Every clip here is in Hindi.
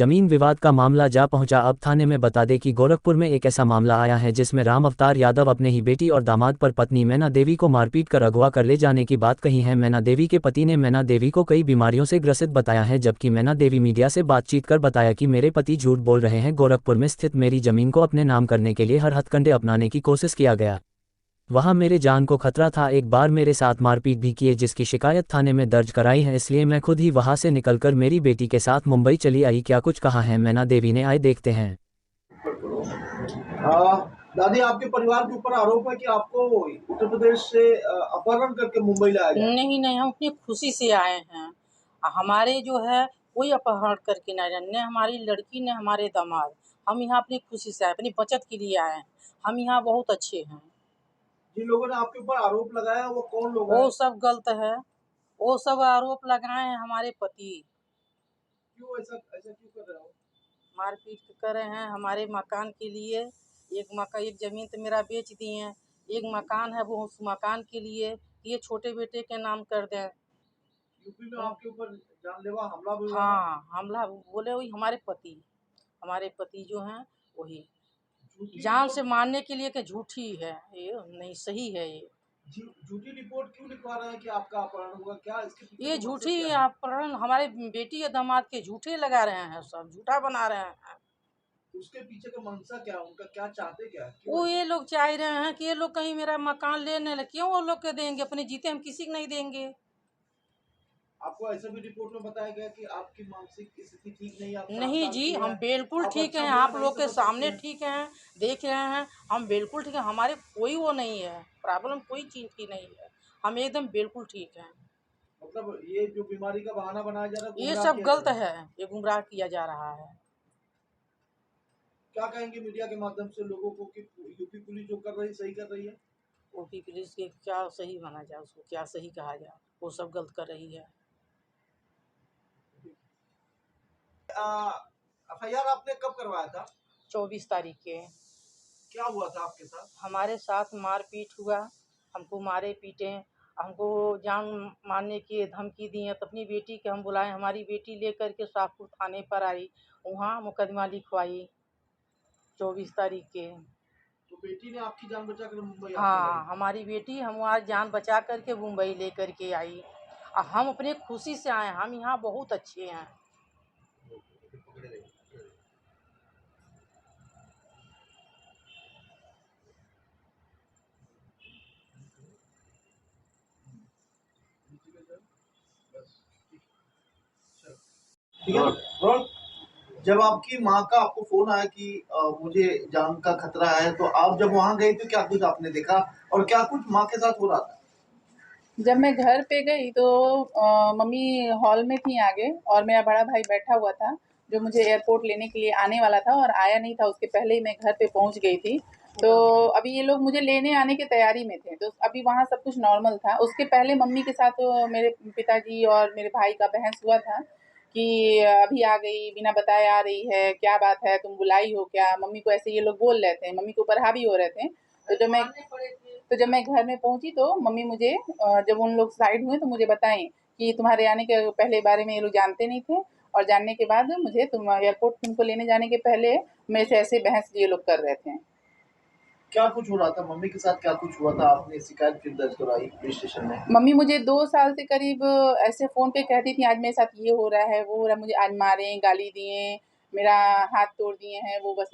जमीन विवाद का मामला जा पहुंचा अब थाने में। बता दें कि गोरखपुर में एक ऐसा मामला आया है जिसमें राम अवतार यादव अपने ही बेटी और दामाद पर पत्नी मैना देवी को मारपीट कर अगवा कर ले जाने की बात कही है। मैना देवी के पति ने मैना देवी को कई बीमारियों से ग्रसित बताया है, जबकि मैना देवी मीडिया से बातचीत कर बताया कि मेरे पति झूठ बोल रहे हैं। गोरखपुर में स्थित मेरी जमीन को अपने नाम करने के लिए हर हथकंडे अपनाने की कोशिश किया गया। वहां मेरे जान को खतरा था। एक बार मेरे साथ मारपीट भी किए, जिसकी शिकायत थाने में दर्ज कराई है। इसलिए मैं खुद ही वहां से निकलकर मेरी बेटी के साथ मुंबई चली आई। क्या कुछ कहा है मैना देवी ने, आए देखते हैं। दादी, आपके परिवार के ऊपर आरोप है कि आपको उत्तर प्रदेश से अपहरण करके मुंबई लाया गया। नहीं नहीं, हम अपनी खुशी से आए हैं। हमारे जो है कोई अपहरण करके नहीं आए, न हमारी लड़की न हमारे दामाद। हम यहाँ अपनी खुशी से आए, अपनी बचत के लिए आए हैं। हम यहाँ बहुत अच्छे हैं। जिन लोगों ने आपके ऊपर आरोप लगाया वो कौन लोग हैं? वो सब गलत है। वो सब आरोप लगाए हैं हमारे पति। क्यों ऐसा ऐसा क्यों कर रहे हो? मारपीट कर रहे हैं हमारे मकान के लिए। एक जमीन तो मेरा बेच दिए हैं, एक मकान है, वो उस मकान के लिए ये छोटे बेटे के नाम कर दें। यूपी में आपके ऊपर जानलेवा हमला भी हुआ। हाँ, हमला बोले वही हमारे पति जो हैं वही जान से मारने के लिए कि झूठी है, ये नहीं सही है। ये झूठी रिपोर्ट क्यों लिखवा रहे हैं कि आपका अपहरण हुआ? क्या इसके पीछे ये का मकसद झूठी क्या है? अपहरण हमारे बेटी या दामाद के झूठे लगा रहे हैं, सब झूठा बना रहे हैं। उसके पीछे का मंशा क्या है? उनका क्या चाहते क्या है? वो ये लोग चाह रहे हैं कि ये लोग कहीं मेरा मकान लेने लगे। क्यों वो लोग के देंगे? अपने जीते हम किसी को नहीं देंगे। आपको ऐसा भी रिपोर्ट में बताया गया कि आपकी मानसिक स्थिति ठीक नहीं है, आप 7 नहीं साल जी, की हम है, बिल्कुल आप ठीक अच्छा हैं। बुरा आप नहीं लोग के समझ सकती सामने हैं। ठीक हैं, देख रहे हैं। हम बिल्कुल ठीक है, हमारे कोई वो नहीं है, प्रॉब्लम कोई चीज़ की नहीं है। हम एकदम बिल्कुल ठीक हैं। मतलब ये जो बीमारी का बहाना बनाया जा रहा है, ये गुमराह सब किया जा गलत रहा है। है, ये गुमराह किया जा रहा है। क्या कहेंगे मीडिया के माध्यम से लोगों को कि यूपी पुलिस जो कर रही सही कर रही है? ओपी पुलिस के क्या सही माना जाए, उसको क्या सही कहा जाए? वो सब गलत कर रही है। एफआईआर आपने कब करवाया था? 24 तारीख के। क्या हुआ था आपके साथ? हमारे साथ मारपीट हुआ, हमको मारे पीटे, हमको जान मारने की धमकी दी है। तो अपनी बेटी के हम बुलाए, हमारी बेटी लेकर के शाहपुर थाने पर आई, वहाँ मुकदमा लिखवाई 24 तारीख के। तो बेटी ने आपकी जान बचा कर मुंबई आपको हाँ, लाई। हमारी बेटी हम आज जान बचा करके मुंबई लेकर के आई। हम अपने खुशी से आए, हम यहाँ बहुत अच्छे हैं। ठीक है रोल। जब आपकी माँ का आपको फोन आया कि मुझे जान का खतरा है, तो आप जब वहाँ गई तो क्या कुछ आपने देखा और क्या कुछ माँ के साथ हो रहा था? जब मैं घर पे गई तो मम्मी हॉल में थी आगे, और मेरा बड़ा भाई बैठा हुआ था जो मुझे एयरपोर्ट लेने के लिए आने वाला था और आया नहीं था। उसके पहले ही मैं घर पे पहुंच गई थी। तो अभी ये लोग मुझे लेने आने की तैयारी में थे, तो अभी वहाँ सब कुछ नॉर्मल था। उसके पहले मम्मी के साथ मेरे पिताजी और मेरे भाई का बहस हुआ था कि अभी आ गई, बिना बताए आ रही है, क्या बात है, तुम बुलाई हो क्या? मम्मी को ऐसे ये लोग बोल रहे थे, मम्मी के ऊपर हावी हो रहे थे। तो जब मैं घर में पहुंची तो मम्मी मुझे जब उन लोग साइड हुए तो मुझे बताएं कि तुम्हारे आने के पहले बारे में ये लोग जानते नहीं थे, और जानने के बाद मुझे एयरपोर्ट तुमको लेने जाने के पहले मेरे से ऐसे बहस ये लोग कर रहे थे। क्या कुछ हो रहा था मम्मी के साथ? क्या कुछ हुआ था? आपने शिकायत फिर दर्ज कराई पुलिस स्टेशन में? मम्मी मुझे 2 साल से करीब ऐसे फ़ोन पे कहती थी, आज मेरे साथ ये हो रहा है, वो हो रहा है, मुझे आज मारे, गाली दिए, मेरा हाथ तोड़ दिए हैं। वो बस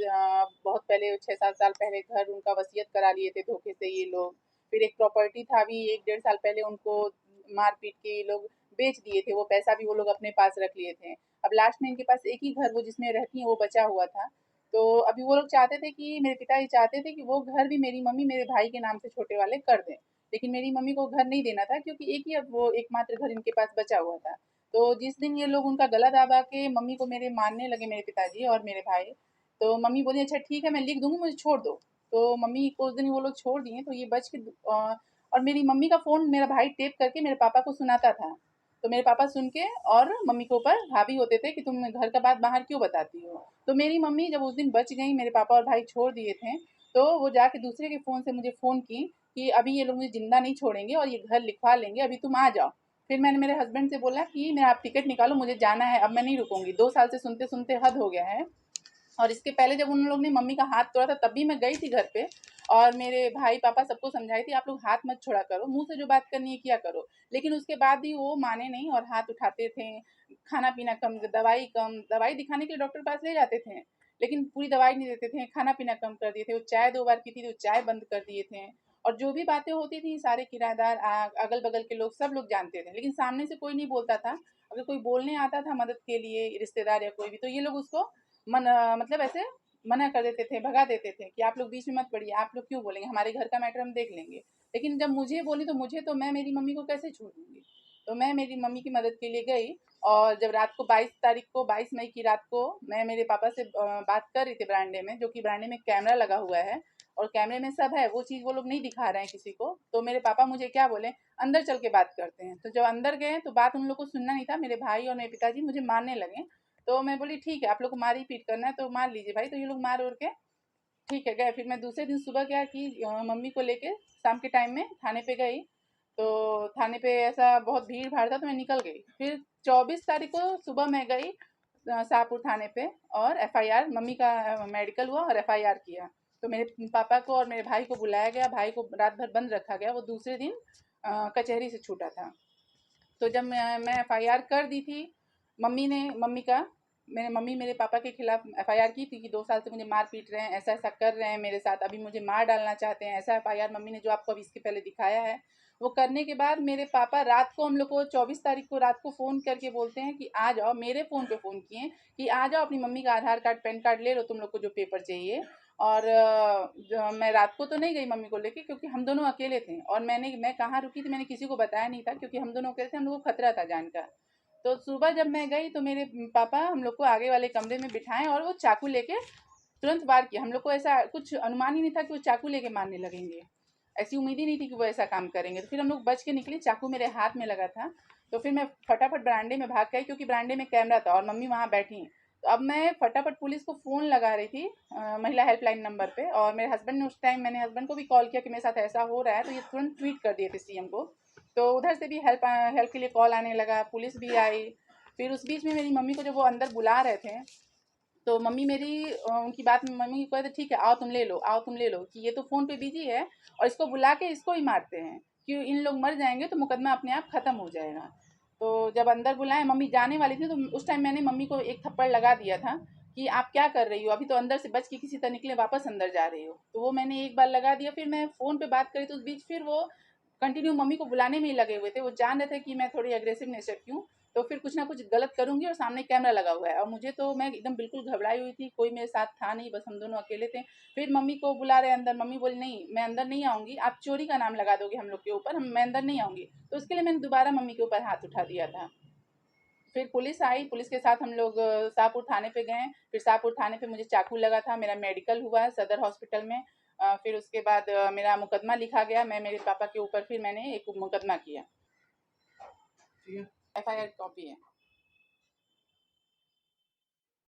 बहुत पहले 6-7 साल पहले घर उनका वसीयत करा लिए थे धोखे से ये लोग। फिर एक प्रॉपर्टी था, अभी 1 डेढ़ साल पहले उनको मार-पीट के ये लोग बेच दिए थे, वो पैसा भी वो लोग अपने पास रख लिए थे। अब लास्ट में इनके पास एक ही घर वो जिसमें रहती हैं वो बचा हुआ था। तो अभी वो लोग चाहते थे कि मेरे पिताजी चाहते थे कि वो घर भी मेरी मम्मी मेरे भाई के नाम से छोटे वाले कर दें। लेकिन मेरी मम्मी को घर नहीं देना था क्योंकि एक ही अब वो एकमात्र घर इनके पास बचा हुआ था। तो जिस दिन ये लोग उनका गला दबा के मम्मी को मेरे मारने लगे, मेरे पिताजी और मेरे भाई, तो मम्मी बोली अच्छा ठीक है मैं लिख दूँगी, मुझे छोड़ दो। तो मम्मी को उस दिन वो लोग छोड़ दिए, तो ये बच के और मेरी मम्मी का फ़ोन मेरा भाई टेप करके मेरे पापा को सुनाता था। तो मेरे पापा सुन के और मम्मी के ऊपर हावी होते थे कि तुम घर का बात बाहर क्यों बताती हो? तो मेरी मम्मी जब उस दिन बच गईं, मेरे पापा और भाई छोड़ दिए थे, तो वो जाके दूसरे के फ़ोन से मुझे फ़ोन की कि अभी ये लोग मुझे ज़िंदा नहीं छोड़ेंगे और ये घर लिखवा लेंगे, अभी तुम आ जाओ। फिर मैंने मेरे हस्बैंड से बोला कि मेरा आप टिकट निकालो, मुझे जाना है, अब मैं नहीं रुकूंगी। 2 साल से सुनते-सुनते हद हो गया है। और इसके पहले जब उन लोग ने मम्मी का हाथ तोड़ा था तब भी मैं गई थी घर पे, और मेरे भाई पापा सबको समझाई थी, आप लोग हाथ मत छोड़ा करो, मुँह से जो बात करनी है किया करो। लेकिन उसके बाद भी वो माने नहीं और हाथ उठाते थे। खाना-पीना कम, दवाई कम, दवाई दिखाने के लिए डॉक्टर के पास ले जाते थे, लेकिन पूरी दवाई नहीं देते थे। खाना-पीना कम कर दिए थे। वो चाय 2 बार पीती थी, वो चाय बंद कर दिए थे। और जो भी बातें होती थी सारे किराएदार, अगल-बगल के लोग, सब लोग जानते थे, लेकिन सामने से कोई नहीं बोलता था। अगर कोई बोलने आता था मदद के लिए, रिश्तेदार या कोई भी, तो ये लोग उसको मतलब ऐसे मना कर देते थे, भगा देते थे कि आप लोग बीच में मत पड़िए, आप लोग क्यों बोलेंगे, हमारे घर का मैटर हम देख लेंगे। लेकिन जब मुझे बोली तो मैं मेरी मम्मी को कैसे छोड़ दूँगी? तो मैं मेरी मम्मी की मदद के लिए गई, और जब रात को 22 मई की रात को मैं मेरे पापा से बात कर रही थी बरामदे में, जो कि बरामदे में कैमरा लगा हुआ है और कैमरे में सब है, वो चीज़ वो लोग नहीं दिखा रहे हैं किसी को। तो मेरे पापा मुझे क्या बोले, अंदर चल के बात करते हैं। तो जब अंदर गए तो बात उन लोग को सुनना नहीं था। मेरे भाई और मेरे पिताजी मुझे मारने लगे। तो मैं बोली ठीक है, आप लोग को मार ही पीट करना है तो मार लीजिए भाई। तो ये लोग मार उड़ के ठीक है गए। फिर मैं दूसरे दिन सुबह क्या कि मम्मी को लेके शाम के टाइम में थाने पे गई। तो थाने पे ऐसा बहुत भीड़ भाड़ था तो मैं निकल गई। फिर 24 तारीख को सुबह मैं गई शाहपुर थाने पे, और एफआईआर, मम्मी का मेडिकल हुआ और एफआईआर किया। तो मेरे पापा को और मेरे भाई को बुलाया गया। भाई को रात भर बंद रखा गया, वो दूसरे दिन कचहरी से छूटा था। तो जब मैं एफआईआर कर दी थी, मम्मी का, मेरे मम्मी मेरे पापा के खिलाफ एफआईआर की थी कि 2 साल से मुझे मार पीट रहे हैं, ऐसा ऐसा कर रहे हैं मेरे साथ, अभी मुझे मार डालना चाहते हैं। ऐसा एफआईआर मम्मी ने जो आपको अभी इसके पहले दिखाया है। वो करने के बाद मेरे पापा रात को, हम लोग को 24 तारीख को रात को फ़ोन करके बोलते हैं कि आ जाओ। मेरे फ़ोन पे फ़ोन किए कि आ जाओ, अपनी मम्मी का आधार कार्ड पैन कार्ड ले लो, तुम लोग को जो पेपर चाहिए। और मैं रात को तो नहीं गई मम्मी को लेके, क्योंकि हम दोनों अकेले थे। और मैं कहाँ रुकी थी मैंने किसी को बताया नहीं था, क्योंकि हम दोनों अकेले थे, हम लोग को खतरा था जान का। तो सुबह जब मैं गई तो मेरे पापा हम लोग को आगे वाले कमरे में बिठाए और वो चाकू लेके तुरंत वार किया। हम लोग को ऐसा कुछ अनुमान ही नहीं था कि वो चाकू लेके मारने लगेंगे। ऐसी उम्मीद ही नहीं थी कि वो ऐसा काम करेंगे। तो फिर हम लोग बच के निकले, चाकू मेरे हाथ में लगा था। तो फिर मैं फटाफट बरामदे में भाग गई, क्योंकि बरामदे में कैमरा था और मम्मी वहाँ बैठी। तो अब मैं फटाफट पुलिस को फ़ोन लगा रही थी महिला हेल्पलाइन नंबर पे। और मेरे हस्बैंड ने उस टाइम, मैंने हस्बैंड को भी कॉल किया कि मेरे साथ ऐसा हो रहा है, तो ये तुरंत ट्वीट कर दिए थे सीएम को। तो उधर से भी हेल्प के लिए कॉल आने लगा, पुलिस भी आई। फिर उस बीच में मेरी मम्मी को जब वो अंदर बुला रहे थे, तो मम्मी मेरी उनकी बात में मम्मी को कहते ठीक है, आओ तुम ले लो, आओ तुम ले लो, कि ये तो फ़ोन पे बिजी है और इसको बुला के इसको ही मारते हैं, कि इन लोग मर जाएंगे तो मुकदमा अपने आप ख़त्म हो जाएगा। तो जब अंदर बुलाए, मम्मी जाने वाली थी, तो उस टाइम मैंने मम्मी को एक थप्पड़ लगा दिया था कि आप क्या कर रही हो, अभी तो अंदर से बच के किसी तरह निकले, वापस अंदर जा रही हो। तो वो मैंने एक बार लगा दिया। फिर मैं फ़ोन पे बात करी तो उस बीच फिर वो कंटिन्यू मम्मी को बुलाने में ही लगे हुए थे। वो जान रहे थे कि मैं थोड़ी अग्रेसिव नेचर की हूँ, तो फिर कुछ ना कुछ गलत करूँगी, और सामने कैमरा लगा हुआ है और मुझे तो, मैं एकदम बिल्कुल घबराई हुई थी, कोई मेरे साथ था नहीं, बस हम दोनों अकेले थे। फिर मम्मी को बुला रहे अंदर, मम्मी बोली नहीं मैं अंदर नहीं आऊँगी, आप चोरी का नाम लगा दोगे हम लोग के ऊपर, मैं अंदर नहीं आऊँगी। तो उसके लिए मैंने दोबारा मम्मी के ऊपर हाथ उठा दिया था। फिर पुलिस आई, पुलिस के साथ हम लोग शाहपुर थाने पे गए। फिर शाहपुर थाने पे मुझे चाकू लगा था, मेरा मेडिकल हुआ है सदर हॉस्पिटल में। फिर उसके बाद मेरा मुकदमा लिखा गया, मैं मेरे पापा के ऊपर फिर मैंने एक मुकदमा किया। ठीक है। एफआईआर कॉपी है।